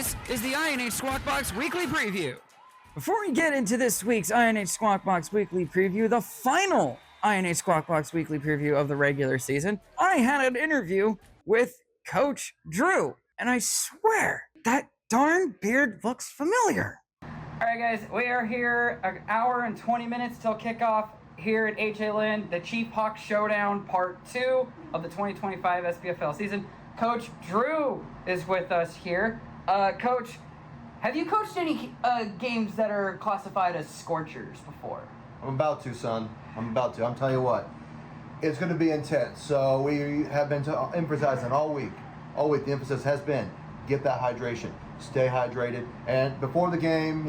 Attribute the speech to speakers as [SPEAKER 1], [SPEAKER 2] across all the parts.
[SPEAKER 1] This is the INH Squawkbox Weekly Preview.
[SPEAKER 2] Before we get into this week's INH Squawkbox Weekly Preview, the final INH Squawkbox Weekly Preview of the regular season, I had an interview with Coach Drew, and I swear that darn beard looks familiar.
[SPEAKER 3] All right, guys, we are here an hour and 20 minutes till kickoff here at HLN, the Chief Hawks Showdown Part 2 of the 2025 SPFL season. Coach Drew is with us here. Coach, have you coached any games that are classified as scorchers before?
[SPEAKER 4] I'm about to, son. I'm telling you what. It's going to be intense. So we have been emphasizing all week. The emphasis has been get that hydration. Stay hydrated. And before the game,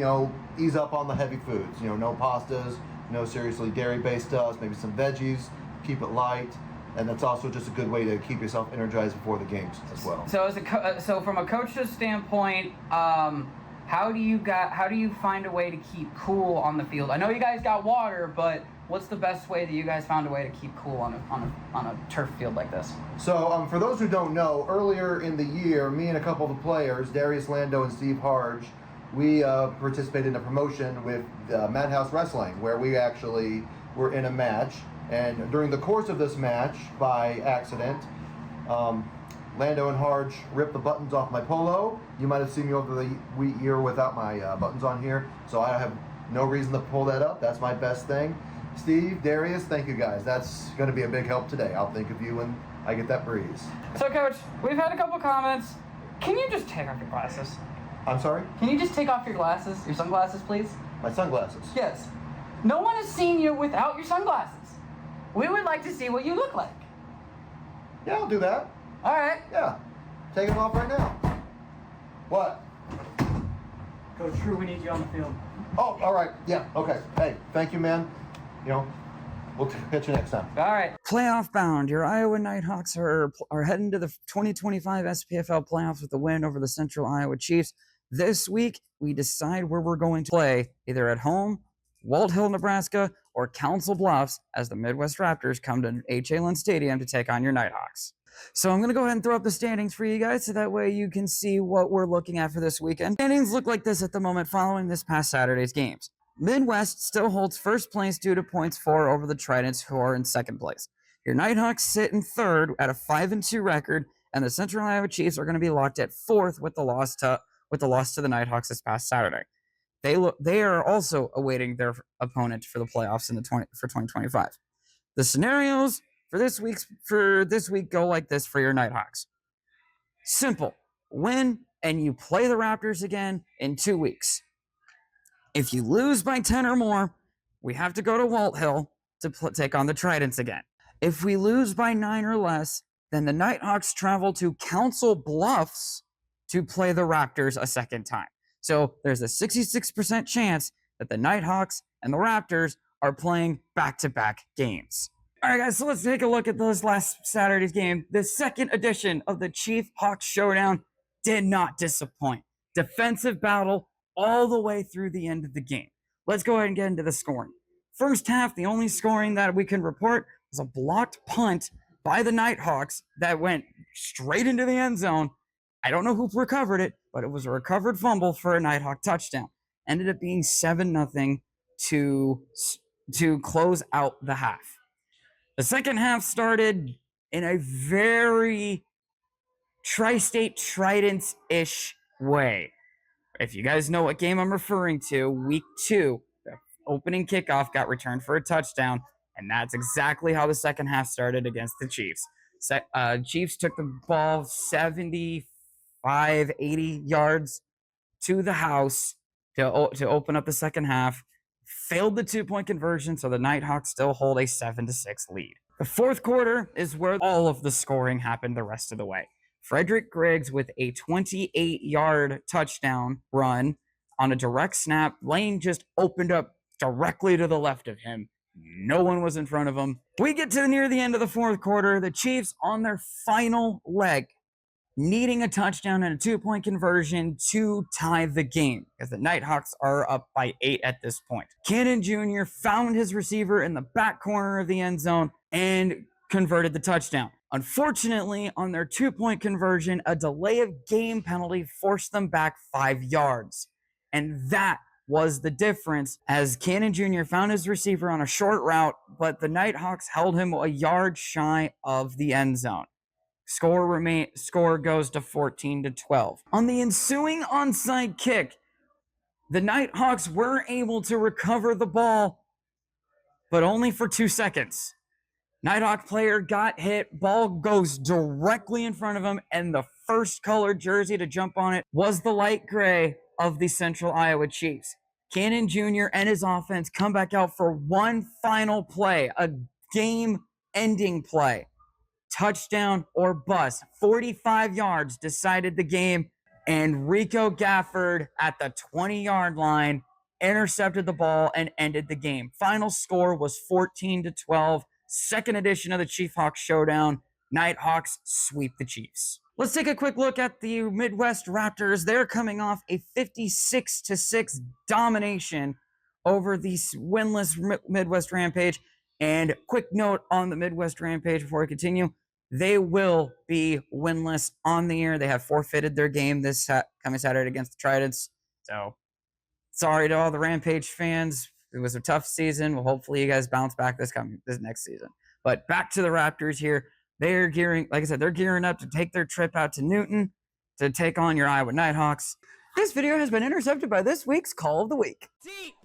[SPEAKER 4] ease up on the heavy foods. No pastas, no seriously dairy-based stuff, maybe some veggies. Keep it light. And that's also just a good way to keep yourself energized before the games as well.
[SPEAKER 3] So from a coach's standpoint, how do you find a way to keep cool on the field? I know you guys got water, but what's the best way that you guys found a way to keep cool on a turf field like this?
[SPEAKER 4] So for those who don't know, earlier in the year, me and a couple of the players, Darius Lando and Steve Harge, we participated in a promotion with Madhouse Wrestling, where we actually were in a match. And during the course of this match, by accident, Lando and Harge ripped the buttons off my polo. You might have seen me over the year without my buttons on here, so I have no reason to pull that up. That's my best thing. Steve, Darius, thank you guys. That's going to be a big help today. I'll think of you when I get that breeze.
[SPEAKER 3] So, Coach, we've had a couple comments. Can you just take off your glasses?
[SPEAKER 4] I'm sorry?
[SPEAKER 3] Can you just take off your glasses, your sunglasses, please?
[SPEAKER 4] My sunglasses?
[SPEAKER 3] Yes. No one has seen you without your sunglasses. We would like to see what you look like.
[SPEAKER 4] Yeah, I'll do that.
[SPEAKER 3] All right.
[SPEAKER 4] Yeah. Take them off right now. What?
[SPEAKER 5] Coach Drew, we need you on the field.
[SPEAKER 4] Oh, all right. Yeah, okay. Hey, thank you, man. We'll catch you next time.
[SPEAKER 3] All right.
[SPEAKER 2] Playoff bound, your Iowa Nite Hawks are heading to the 2025 SPFL playoffs with a win over the Central Iowa Chiefs. This week, we decide where we're going to play, either at home, Walt Hill, Nebraska, or Council Bluffs, as the Midwest Raptors come to HLN Stadium to take on your Nighthawks. So I'm going to go ahead and throw up the standings for you guys, so that way you can see what we're looking at for this weekend. Standings look like this at the moment following this past Saturday's games. Midwest still holds first place due to points for over the Tridents, who are in second place. Your Nighthawks sit in third at a 5-2 record, and the Central Iowa Chiefs are going to be locked at fourth with the loss to the Nighthawks this past Saturday. They are also awaiting their opponent for the playoffs for 2025. The scenarios for this week go like this for your Nighthawks. Simple. Win, and you play the Raptors again in 2 weeks. If you lose by 10 or more, we have to go to Walt Hill to take on the Tridents again. If we lose by 9 or less, then the Nighthawks travel to Council Bluffs to play the Raptors a second time. So there's a 66% chance that the Nighthawks and the Raptors are playing back-to-back games. All right, guys, so let's take a look at this last Saturday's game. The second edition of the Chief Hawks Showdown did not disappoint. Defensive battle all the way through the end of the game. Let's go ahead and get into the scoring. First half, the only scoring that we can report was a blocked punt by the Nighthawks that went straight into the end zone. I don't know who recovered it, but it was a recovered fumble for a Nighthawk touchdown. Ended up being 7-0 to close out the half. The second half started in a very Tri-State Tridents-ish way. If you guys know what game I'm referring to, week 2, the opening kickoff got returned for a touchdown, and that's exactly how the second half started against the Chiefs. Chiefs took the ball 80 yards to the house to open up the second half, failed the 2-point conversion, so the Nighthawks still hold a 7-6 lead. The fourth quarter is where all of the scoring happened the rest of the way. Frederick Griggs with a 28-yard touchdown run on a direct snap. Lane just opened up directly to the left of him. No one was in front of him. We get to near the end of the fourth quarter. The Chiefs on their final leg, needing a touchdown and a 2-point conversion to tie the game, because the Nighthawks are up by 8 at this point. Cannon Jr. found his receiver in the back corner of the end zone and converted the touchdown. Unfortunately, on their 2-point conversion, a delay of game penalty forced them back 5 yards. And that was the difference, as Cannon Jr. found his receiver on a short route, but the Nighthawks held him a yard shy of the end zone. Score goes to 14-12. On the ensuing onside kick, the Nighthawks were able to recover the ball, but only for 2 seconds. Nighthawk player got hit, ball goes directly in front of him, and the first colored jersey to jump on it was the light gray of the Central Iowa Chiefs. Cannon Jr. and his offense come back out for one final play, a game-ending play. Touchdown or bust. 45 yards decided the game, and Rico Gafford at the 20-yard line intercepted the ball and ended the game. Final score was 14-12. Second edition of the Chief Hawks Showdown. Nighthawks sweep the Chiefs. Let's take a quick look at the Midwest Raptors. They're coming off a 56-6 domination over the winless Midwest Rampage. And quick note on the Midwest Rampage before I continue. They will be winless on the year. They have forfeited their game this coming Saturday against the Tridents. So sorry to all the Rampage fans. It was a tough season. Well, hopefully you guys bounce back this next season. But back to the Raptors here. They're gearing, like I said, they're gearing up to take their trip out to Newton to take on your Iowa Nite Hawks. This video has been intercepted by this week's Call of the Week.
[SPEAKER 1] Deep.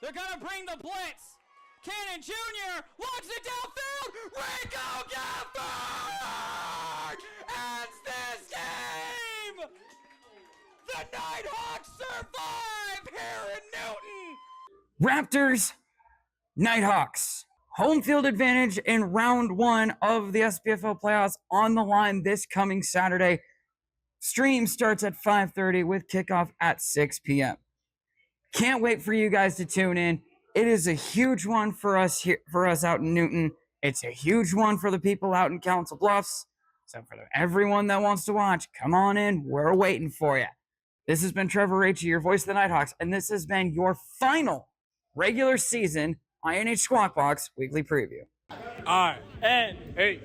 [SPEAKER 1] They're gonna bring the blitz. Cannon Jr. launches it downfield. Rico Gafford ends this game. The Nighthawks survive here in Newton.
[SPEAKER 2] Raptors, Nighthawks. Home field advantage in round 1 of the SPFL playoffs on the line this coming Saturday. Stream starts at 5:30 with kickoff at 6 p.m. Can't wait for you guys to tune in. It is a huge one for us here, for us out in Newton. It's a huge one for the people out in Council Bluffs. So for everyone that wants to watch, come on in. We're waiting for you. This has been Trevor Raichi, your voice of the Nighthawks, and this has been your final regular season INH Squawkbox weekly preview.
[SPEAKER 6] INH.